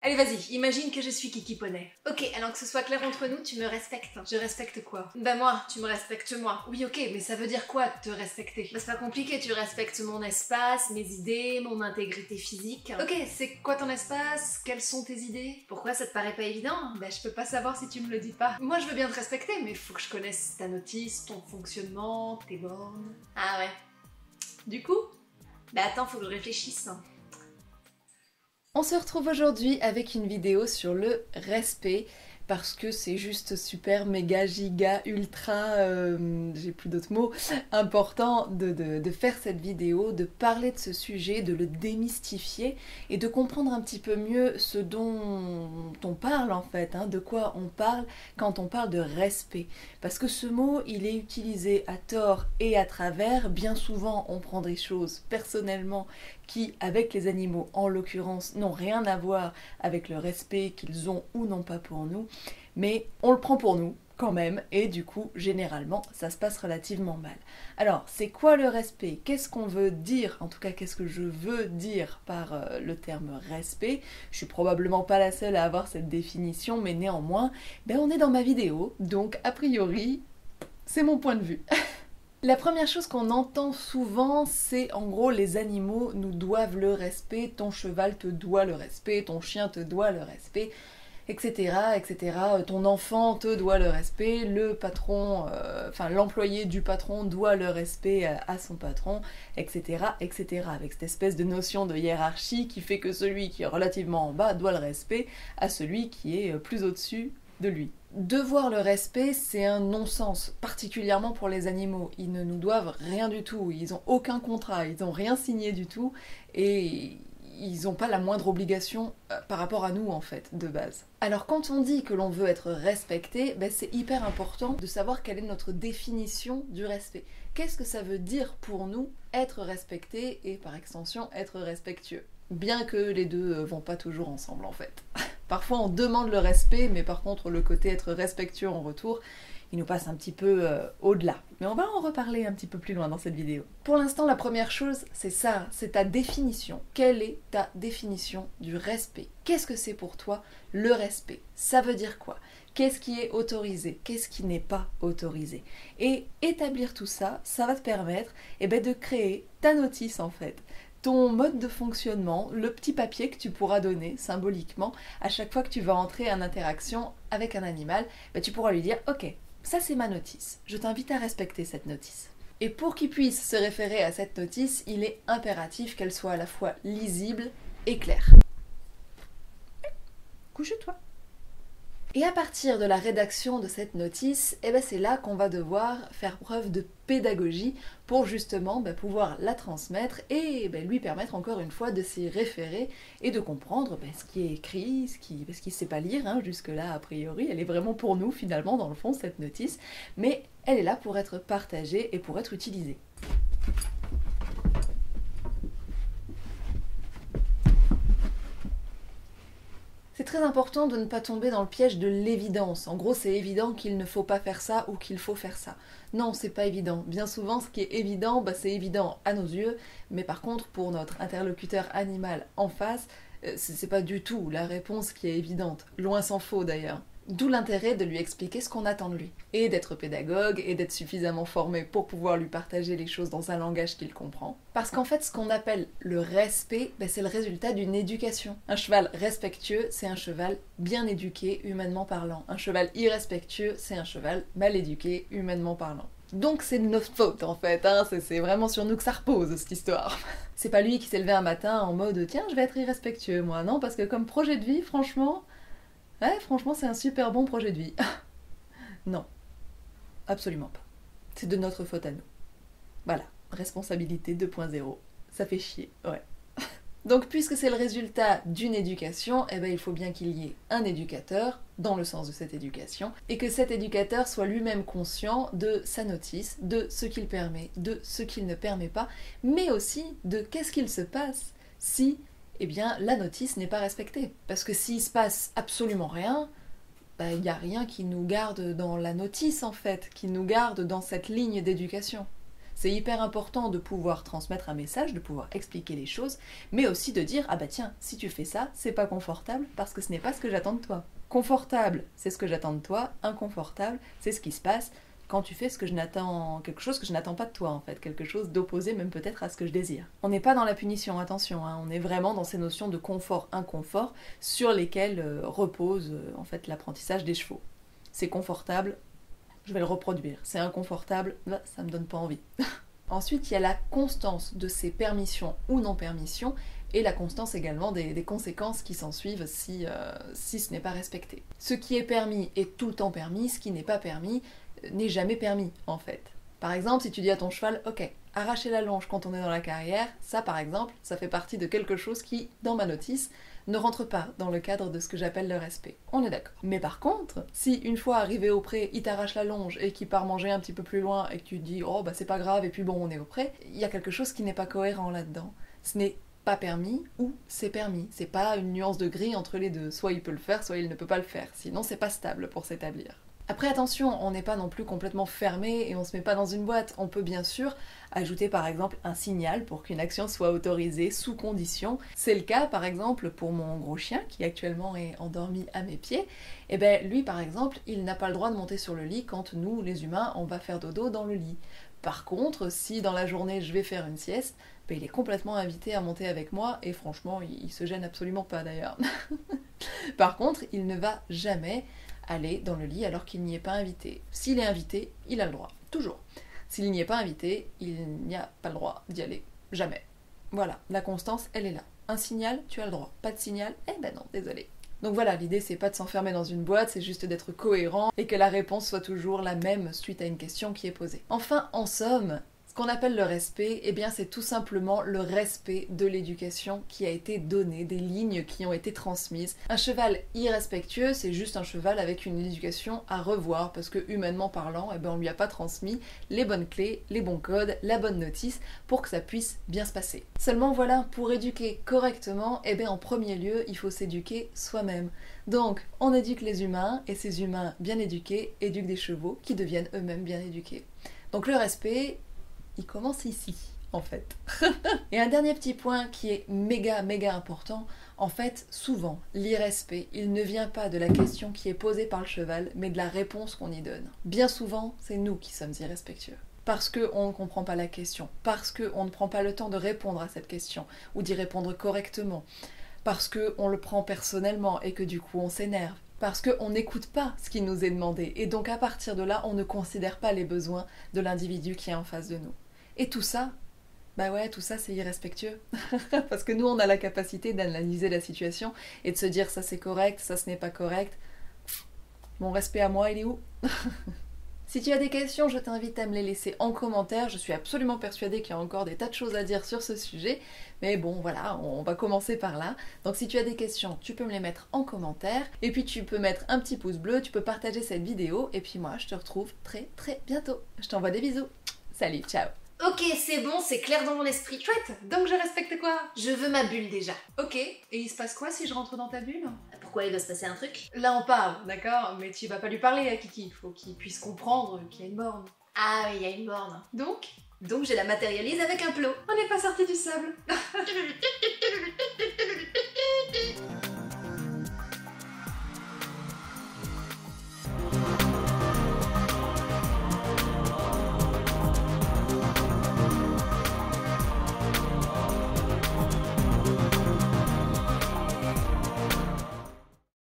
Allez, vas-y, imagine que je suis Kiki Poney. Ok, alors que ce soit clair entre nous, tu me respectes. Je respecte quoi? Bah moi, tu me respectes moi. Oui, ok, mais ça veut dire quoi, te respecter? Bah c'est pas compliqué, tu respectes mon espace, mes idées, mon intégrité physique. Ok, c'est quoi ton espace? Quelles sont tes idées? Pourquoi ça te paraît pas évident? Bah je peux pas savoir si tu me le dis pas. Moi je veux bien te respecter, mais faut que je connaisse ta notice, ton fonctionnement, tes bornes. Ah ouais. Du coup? Bah attends, faut que je réfléchisse. On se retrouve aujourd'hui avec une vidéo sur le respect parce que c'est juste super, méga, giga, ultra, j'ai plus d'autres mots, important de faire cette vidéo, de parler de ce sujet, de le démystifier et de comprendre un petit peu mieux ce dont on parle en fait, hein, de quoi on parle quand on parle de respect. Parce que ce mot, il est utilisé à tort et à travers. Bien souvent, on prend des choses personnellement qui, avec les animaux en l'occurrence, n'ont rien à voir avec le respect qu'ils ont ou n'ont pas pour nous, mais on le prend pour nous quand même, et du coup, généralement, ça se passe relativement mal. Alors, c'est quoi le respect? Qu'est-ce qu'on veut dire? En tout cas, qu'est-ce que je veux dire par le terme respect? Je suis probablement pas la seule à avoir cette définition, mais néanmoins, on est dans ma vidéo, donc a priori, c'est mon point de vue. La première chose qu'on entend souvent, c'est en gros les animaux nous doivent le respect, ton cheval te doit le respect, ton chien te doit le respect, etc., etc. Ton enfant te doit le respect, le patron, l'employé du patron doit le respect à son patron, etc., etc. Avec cette espèce de notion de hiérarchie qui fait que celui qui est relativement en bas doit le respect à celui qui est plus au-dessus de lui. Devoir le respect, c'est un non-sens, particulièrement pour les animaux. Ils ne nous doivent rien du tout, ils n'ont aucun contrat, ils n'ont rien signé du tout, et ils n'ont pas la moindre obligation par rapport à nous en fait, de base. Alors quand on dit que l'on veut être respecté, c'est hyper important de savoir quelle est notre définition du respect. Qu'est-ce que ça veut dire pour nous être respecté et par extension être respectueux? Bien que les deux vont pas toujours ensemble en fait. Parfois on demande le respect, mais par contre le côté être respectueux en retour, il nous passe un petit peu au-delà. Mais on va en reparler un petit peu plus loin dans cette vidéo. Pour l'instant, la première chose, c'est ça, c'est ta définition. Quelle est ta définition du respect? Qu'est-ce que c'est pour toi le respect? Ça veut dire quoi? Qu'est-ce qui est autorisé? Qu'est-ce qui n'est pas autorisé? Et établir tout ça, ça va te permettre de créer ta notice en fait. Ton mode de fonctionnement, le petit papier que tu pourras donner symboliquement à chaque fois que tu vas entrer en interaction avec un animal, tu pourras lui dire « Ok, ça c'est ma notice, je t'invite à respecter cette notice ». Et pour qu'il puisse se référer à cette notice, il est impératif qu'elle soit à la fois lisible et claire. Couche-toi. Et à partir de la rédaction de cette notice, c'est là qu'on va devoir faire preuve de pédagogie pour justement pouvoir la transmettre et lui permettre encore une fois de s'y référer et de comprendre ce qui est écrit, parce qu'il ne sait pas lire, hein, jusque-là a priori, elle est vraiment pour nous finalement dans le fond cette notice, mais elle est là pour être partagée et pour être utilisée. C'est très important de ne pas tomber dans le piège de l'évidence. En gros, c'est évident qu'il ne faut pas faire ça ou qu'il faut faire ça. Non, c'est pas évident. Bien souvent, ce qui est évident, c'est évident à nos yeux, mais par contre, pour notre interlocuteur animal en face, c'est pas du tout la réponse qui est évidente. Loin s'en faut d'ailleurs. D'où l'intérêt de lui expliquer ce qu'on attend de lui. Et d'être pédagogue, et d'être suffisamment formé pour pouvoir lui partager les choses dans un langage qu'il comprend. Parce qu'en fait, ce qu'on appelle le respect, c'est le résultat d'une éducation. Un cheval respectueux, c'est un cheval bien éduqué, humainement parlant. Un cheval irrespectueux, c'est un cheval mal éduqué, humainement parlant. Donc c'est de notre faute en fait, hein. C'est vraiment sur nous que ça repose cette histoire. C'est pas lui qui s'est levé un matin en mode « Tiens, je vais être irrespectueux moi », non, parce que comme projet de vie, franchement, c'est un super bon projet de vie. Non, absolument pas. C'est de notre faute à nous. Voilà, responsabilité 2.0. Ça fait chier, ouais. Donc puisque c'est le résultat d'une éducation, il faut bien qu'il y ait un éducateur, dans le sens de cette éducation, et que cet éducateur soit lui-même conscient de sa notice, de ce qu'il permet, de ce qu'il ne permet pas, mais aussi de qu'est-ce qu'il se passe si la notice n'est pas respectée. Parce que s'il se passe absolument rien, il n'y a rien qui nous garde dans la notice en fait, qui nous garde dans cette ligne d'éducation. C'est hyper important de pouvoir transmettre un message, de pouvoir expliquer les choses, mais aussi de dire « Ah bah tiens, si tu fais ça, c'est pas confortable parce que ce n'est pas ce que j'attends de toi. » Confortable, c'est ce que j'attends de toi. Inconfortable, c'est ce qui se passe quand tu fais quelque chose que je n'attends pas de toi en fait, quelque chose d'opposé même peut-être à ce que je désire. On n'est pas dans la punition, attention, hein, on est vraiment dans ces notions de confort-inconfort sur lesquelles repose en fait l'apprentissage des chevaux. C'est confortable, je vais le reproduire. C'est inconfortable, là, ça me donne pas envie. Ensuite, il y a la constance de ces permissions ou non-permissions et la constance également des conséquences qui s'en suivent si ce n'est pas respecté. Ce qui est permis est tout le temps permis, ce qui n'est pas permis n'est jamais permis en fait. Par exemple, si tu dis à ton cheval, ok, arracher la longe quand on est dans la carrière, ça par exemple, ça fait partie de quelque chose qui, dans ma notice, ne rentre pas dans le cadre de ce que j'appelle le respect. On est d'accord. Mais par contre, si une fois arrivé au pré, il t'arrache la longe et qu'il part manger un petit peu plus loin et que tu te dis oh bah c'est pas grave et puis bon on est au pré, il y a quelque chose qui n'est pas cohérent là-dedans. Ce n'est pas permis ou c'est permis. C'est pas une nuance de gris entre les deux. Soit il peut le faire, soit il ne peut pas le faire. Sinon c'est pas stable pour s'établir. Après attention, on n'est pas non plus complètement fermé et on se met pas dans une boîte. On peut bien sûr ajouter par exemple un signal pour qu'une action soit autorisée sous condition. C'est le cas par exemple pour mon gros chien qui actuellement est endormi à mes pieds. Et ben lui par exemple, il n'a pas le droit de monter sur le lit quand nous les humains on va faire dodo dans le lit. Par contre, si dans la journée je vais faire une sieste, ben il est complètement invité à monter avec moi et franchement il se gêne absolument pas d'ailleurs. Par contre, il ne va jamais aller dans le lit alors qu'il n'y est pas invité. S'il est invité, il a le droit. Toujours. S'il n'y est pas invité, il n'y a pas le droit d'y aller. Jamais. Voilà, la constance, elle est là. Un signal, tu as le droit. Pas de signal, eh ben non, désolé. Donc voilà, l'idée c'est pas de s'enfermer dans une boîte, c'est juste d'être cohérent et que la réponse soit toujours la même suite à une question qui est posée. Enfin, en somme, ce qu'on appelle le respect, eh bien c'est tout simplement le respect de l'éducation qui a été donnée, des lignes qui ont été transmises. Un cheval irrespectueux, c'est juste un cheval avec une éducation à revoir parce que humainement parlant, eh ben on lui a pas transmis les bonnes clés, les bons codes, la bonne notice pour que ça puisse bien se passer. Seulement voilà, pour éduquer correctement, eh bien en premier lieu, il faut s'éduquer soi-même. Donc, on éduque les humains et ces humains bien éduqués éduquent des chevaux qui deviennent eux-mêmes bien éduqués. Donc le respect, il commence ici, en fait. Et un dernier petit point qui est méga important, en fait, souvent, l'irrespect, il ne vient pas de la question qui est posée par le cheval, mais de la réponse qu'on y donne. Bien souvent, c'est nous qui sommes irrespectueux. Parce qu'on ne comprend pas la question, parce qu'on ne prend pas le temps de répondre à cette question, ou d'y répondre correctement, parce qu'on le prend personnellement et que du coup on s'énerve. Parce qu'on n'écoute pas ce qui nous est demandé, et donc à partir de là, on ne considère pas les besoins de l'individu qui est en face de nous. Et tout ça, bah ouais, tout ça c'est irrespectueux. Parce que nous on a la capacité d'analyser la situation et de se dire ça c'est correct, ça ce n'est pas correct. Mon respect à moi il est où? Si tu as des questions, je t'invite à me les laisser en commentaire. Je suis absolument persuadée qu'il y a encore des tas de choses à dire sur ce sujet. Mais bon, voilà, on va commencer par là. Donc si tu as des questions, tu peux me les mettre en commentaire. Et puis tu peux mettre un petit pouce bleu, tu peux partager cette vidéo. Et puis moi, je te retrouve très bientôt. Je t'envoie des bisous. Salut, ciao. Ok, c'est bon, c'est clair dans mon esprit. Chouette, donc je respecte quoi? Je veux ma bulle déjà. Ok, et il se passe quoi si je rentre dans ta bulle? Pourquoi il doit se passer un truc? Là on parle, d'accord, mais tu vas pas lui parler à Kiki, il faut qu'il puisse comprendre qu'il y a une borne. Ah oui, il y a une borne. Donc je la matérialise avec un plot. On n'est pas sorti du sable.